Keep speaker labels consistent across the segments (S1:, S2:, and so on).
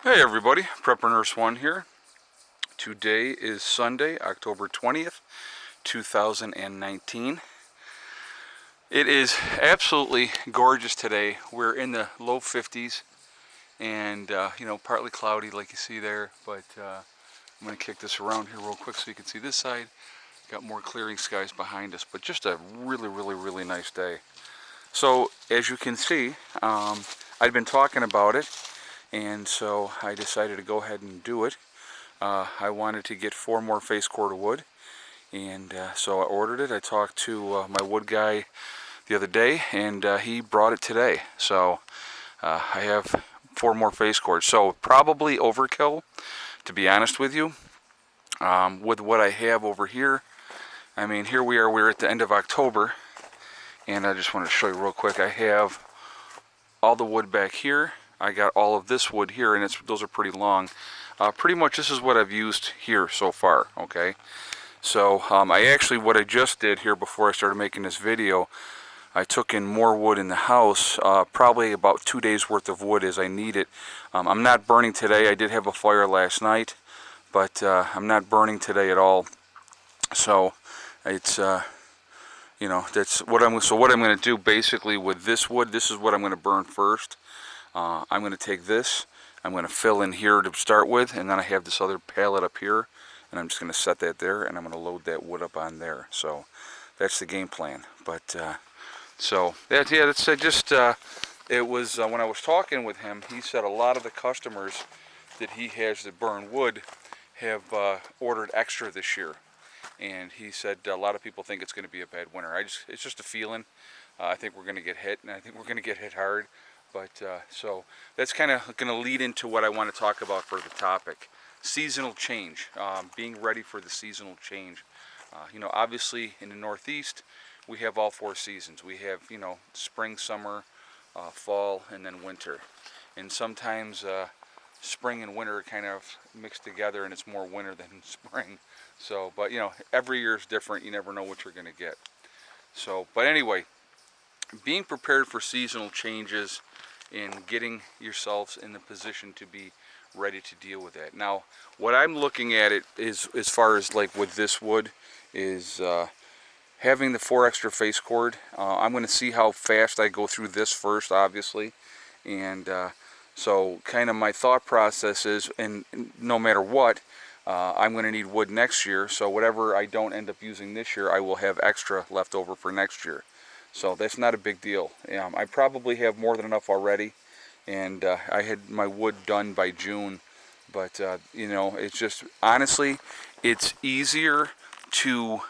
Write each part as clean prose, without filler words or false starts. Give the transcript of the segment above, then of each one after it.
S1: Hey everybody, Prepper Nurse 1 here. Today is Sunday, October 20th, 2019. It is absolutely gorgeous today. We're in the low 50s and partly cloudy like you see there, but I'm going to kick this around here real quick so you can see this side. Got more clearing skies behind us, but just a really nice day. So as you can see, I've been talking about it, and so I decided to go ahead and do it. I wanted to get 4 more face cord of wood, and so I ordered it. I talked to my wood guy the other day, and he brought it today. So I have 4 more face cords. So probably overkill, to be honest with you. With what I have over here, I mean, here we are. We're at the end of October, and I just want to show you real quick. I have all the wood back here. I got all of this wood here, and those are pretty long. Pretty much this is what I've used here so far, okay? So what I just did here before I started making this video, I took in more wood in the house, probably about 2 days worth of wood as I need it. I'm not burning today. I did have a fire last night, but I'm not burning today at all. So it's that's what what I'm going to do basically with this wood. This is what I'm going to burn first. I'm going to take this, I'm going to fill in here to start with, and then I have this other pallet up here, and I'm just going to set that there, and I'm going to load that wood up on there. So that's the game plan. But so that's it was when I was talking with him, he said a lot of the customers that he has that burn wood have ordered extra this year, and he said a lot of people think it's going to be a bad winter. It's just a feeling. I think we're going to get hit, and I think we're going to get hit hard. But so that's kind of going to lead into what I want to talk about for the topic. Seasonal change, being ready for the seasonal change. Obviously in the Northeast, we have all 4 seasons. We have, spring, summer, fall, and then winter. And sometimes spring and winter are kind of mixed together, and it's more winter than spring. So, but every year is different. You never know what you're going to get. So, but anyway, being prepared for seasonal changes and getting yourselves in the position to be ready to deal with that. Now, what I'm looking at it is, as far as like with this wood, is having the 4 extra face cord. I'm going to see how fast I go through this first, obviously, and so kind of my thought process is, and no matter what, I'm going to need wood next year, so whatever I don't end up using this year, I will have extra left over for next year. So that's not a big deal. I probably have more than enough already, and I had my wood done by June. But it's just, honestly, it's easier to,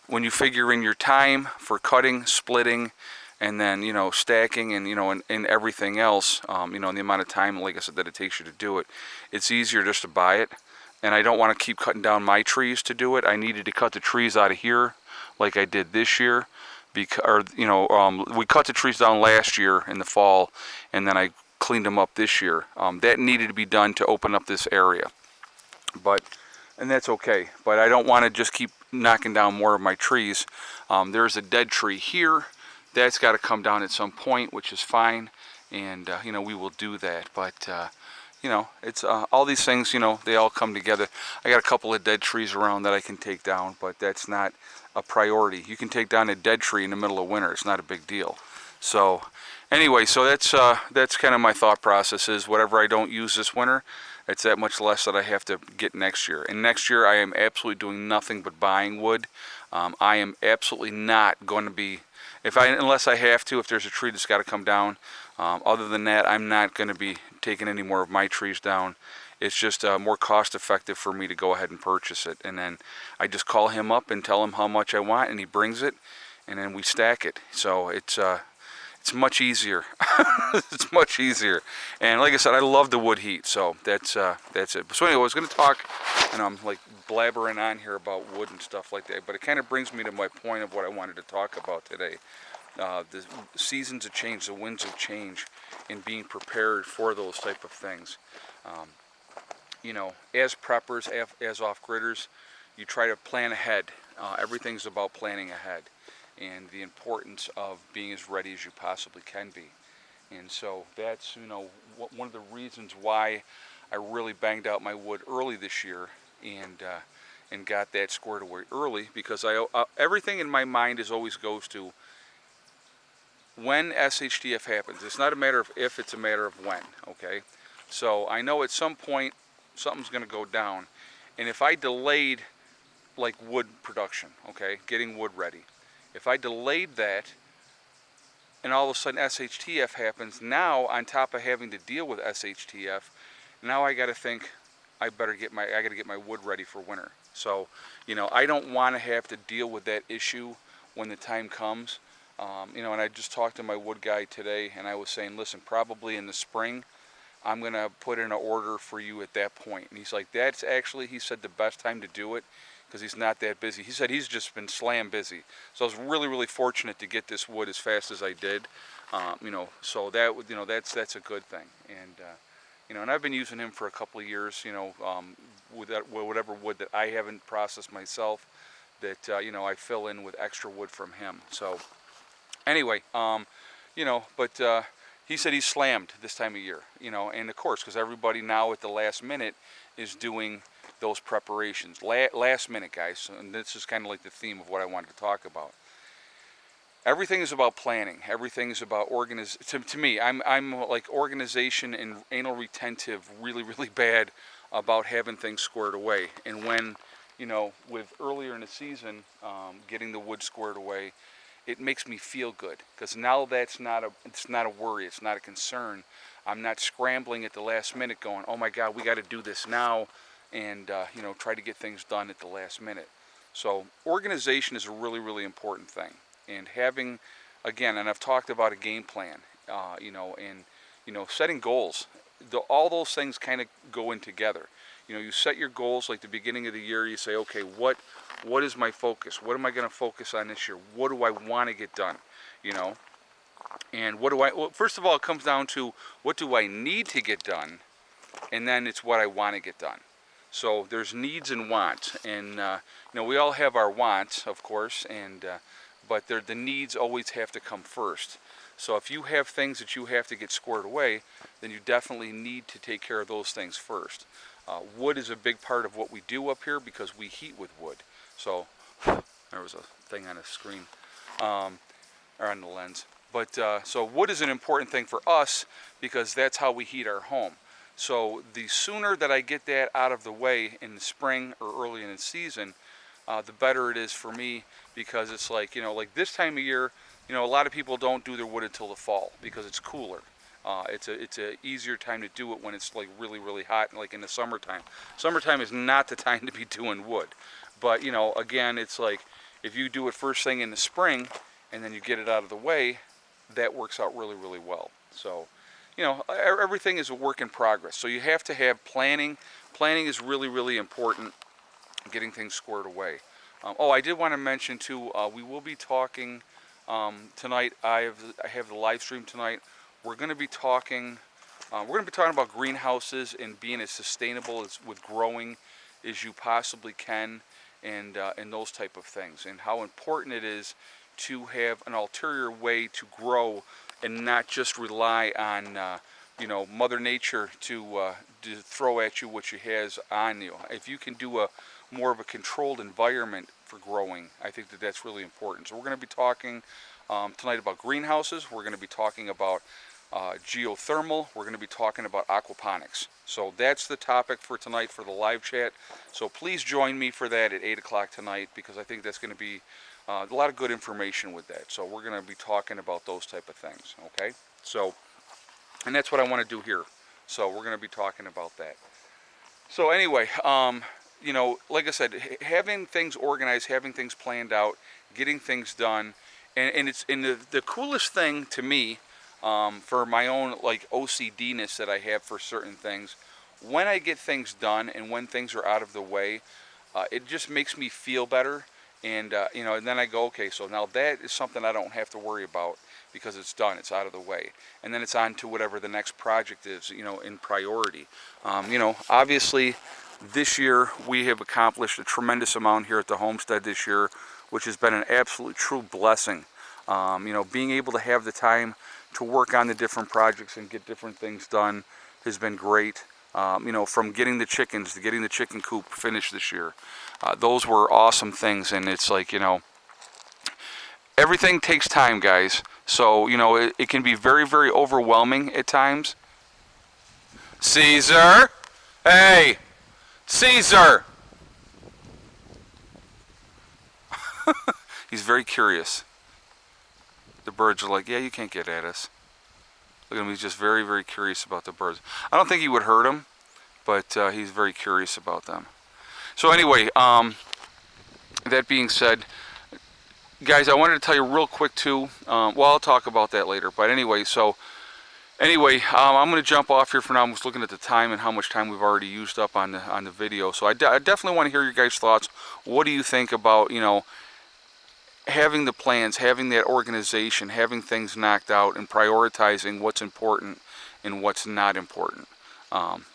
S1: when you figure in your time for cutting, splitting, and then stacking, and and everything else, and the amount of time, like I said, that it takes you to do it. It's easier just to buy it, and I don't want to keep cutting down my trees to do it. I needed to cut the trees out of here, like I did this year. Because, we cut the trees down last year in the fall, and then I cleaned them up this year. That needed to be done to open up this area, and that's okay. But I don't want to just keep knocking down more of my trees. There's a dead tree here. That's got to come down at some point, which is fine, and we will do that. But it's all these things. They all come together. I got a couple of dead trees around that I can take down, but that's not a priority. You can take down a dead tree in the middle of winter. It's not a big deal. So anyway, so that's kind of my thought process is whatever I don't use this winter, it's that much less that I have to get next year. And next year I am absolutely doing nothing but buying wood. I am absolutely not going to be, unless I have to, if there's a tree that's got to come down. Other than that, I'm not going to be taking any more of my trees down. It's just more cost effective for me to go ahead and purchase it, and then I just call him up and tell him how much I want, and he brings it, and then we stack it. So it's much easier. It's much easier, and like I said, I love the wood heat. So that's it. So anyway, I was going to talk, and I'm like blabbering on here about wood and stuff like that, but it kind of brings me to my point of what I wanted to talk about today. The seasons have changed, the winds have changed, and being prepared for those type of things. As preppers, as off-gridders, you try to plan ahead. Everything's about planning ahead, and the importance of being as ready as you possibly can be. And so that's, one of the reasons why I really banged out my wood early this year, and got that squared away early, because everything in my mind is always goes to when SHTF happens. It's not a matter of if, it's a matter of when, okay? So I know at some point something's going to go down, and if I delayed like wood production, okay, getting wood ready, if I delayed that and all of a sudden SHTF happens, now on top of having to deal with SHTF, now I got to think I got to get my wood ready for winter. So, I don't want to have to deal with that issue when the time comes. And I just talked to my wood guy today, and I was saying, listen, probably in the spring, I'm going to put in an order for you at that point. And he's like, that's actually, he said, the best time to do it, because he's not that busy. He said he's just been slam busy. So I was really, really fortunate to get this wood as fast as I did. So that's a good thing. And I've been using him for a couple of years, with whatever wood that I haven't processed myself, that, I fill in with extra wood from him. So anyway, but he said he's slammed this time of year, and of course, because everybody now at the last minute is doing those preparations. Last minute, guys, and this is kind of like the theme of what I wanted to talk about. Everything is about planning. Everything is about to me, I'm like organization and anal retentive, really, really bad about having things squared away. And when, with earlier in the season, getting the wood squared away, it makes me feel good, because now it's not a worry, it's not a concern. I'm not scrambling at the last minute going, oh my God, we got to do this now, and try to get things done at the last minute. So organization is a really, really important thing. And having, again, and I've talked about a game plan, setting goals. All those things kind of go in together. You set your goals like the beginning of the year. You say, okay, what is my focus? What am I going to focus on this year? What do I want to get done? And well, first of all, it comes down to what do I need to get done, and then it's what I want to get done. So there's needs and wants, and we all have our wants, of course, but the needs always have to come first. So if you have things that you have to get squared away, then you definitely need to take care of those things first. Wood is a big part of what we do up here, because we heat with wood. So there was a thing on the screen, or on the lens. But so wood is an important thing for us, because that's how we heat our home. So the sooner that I get that out of the way in the spring or early in the season, the better it is for me, because it's like, like this time of year, a lot of people don't do their wood until the fall, because it's cooler. It's a easier time to do it when it's like really, really hot, like in the summertime. Summertime is not the time to be doing wood. But, again, it's like if you do it first thing in the spring and then you get it out of the way, that works out really, really well. So, everything is a work in progress. So you have to have planning. Planning is really, really important, getting things squared away. I did want to mention too, we will be talking tonight. I have the live stream tonight. We're going to be talking about greenhouses and being as sustainable with growing as you possibly can, and those type of things, and how important it is to have an ulterior way to grow and not just rely on Mother Nature to throw at you what she has on you. If you can do a more of a controlled environment for growing, I think that's really important. So we're going to be talking tonight about greenhouses. We're going to be talking about geothermal. We're going to be talking about aquaponics. So that's the topic for tonight for the live chat. So please join me for that at 8 o'clock tonight, because I think that's going to be a lot of good information with that. So we're going to be talking about those type of things, okay? So, and that's what I want to do here. So we're going to be talking about that. So anyway, like I said, having things organized, having things planned out, getting things done, and the coolest thing to me, for my own like OCD-ness that I have for certain things, when I get things done and when things are out of the way, it just makes me feel better. And and then I go, okay, so now that is something I don't have to worry about, because it's done, it's out of the way, and then it's on to whatever the next project is, in priority. Obviously, this year we have accomplished a tremendous amount here at the homestead this year, which has been an absolute true blessing. Being able to have the time to work on the different projects and get different things done has been great. you know, from getting the chickens to getting the chicken coop finished this year. Those were awesome things, and it's like, you know, everything takes time, guys. So, you know, it can be very, very overwhelming at times. Caesar! Hey! Caesar! He's very curious. The birds are like, yeah, you can't get at us. Look at him, he's just very, very curious about the birds. I don't think he would hurt them, but he's very curious about them. So anyway, that being said, guys, I wanted to tell you real quick too. Well, I'll talk about that later. But anyway, I'm going to jump off here for now. I'm just looking at the time and how much time we've already used up on the video. So I definitely want to hear your guys' thoughts. What do you think about, you know, having the plans, having that organization, having things knocked out, and prioritizing what's important and what's not important?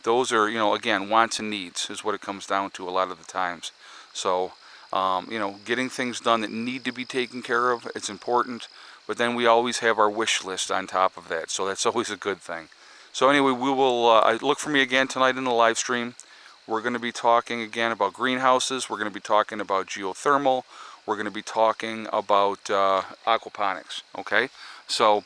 S1: Those are, you know, again, wants and needs is what it comes down to a lot of the times. So, you know, getting things done that need to be taken care of, it's important. But then we always have our wish list on top of that. So that's always a good thing. So anyway, we will look for me again tonight in the live stream. We're going to be talking again about greenhouses. We're going to be talking about geothermal. We're going to be talking about aquaponics. Okay? So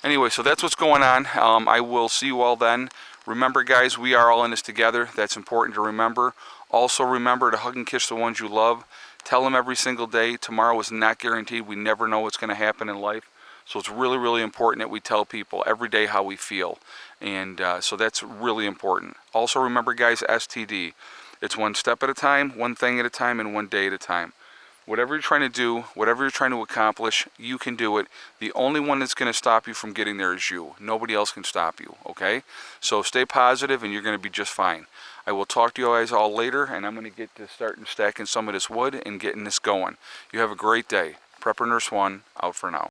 S1: anyway, so that's what's going on. I will see you all then. Remember, guys, we are all in this together. That's important to remember. Also remember to hug and kiss the ones you love. Tell them every single day. Tomorrow is not guaranteed. We never know what's going to happen in life. So it's really, really important that we tell people every day how we feel. And so that's really important. Also remember, guys, STD. It's one step at a time, one thing at a time, and one day at a time. Whatever you're trying to do, whatever you're trying to accomplish, you can do it. The only one that's going to stop you from getting there is you. Nobody else can stop you, okay? So stay positive and you're going to be just fine. I will talk to you guys all later, and I'm going to get to starting stacking some of this wood and getting this going. You have a great day. Prepper Nurse 1, out for now.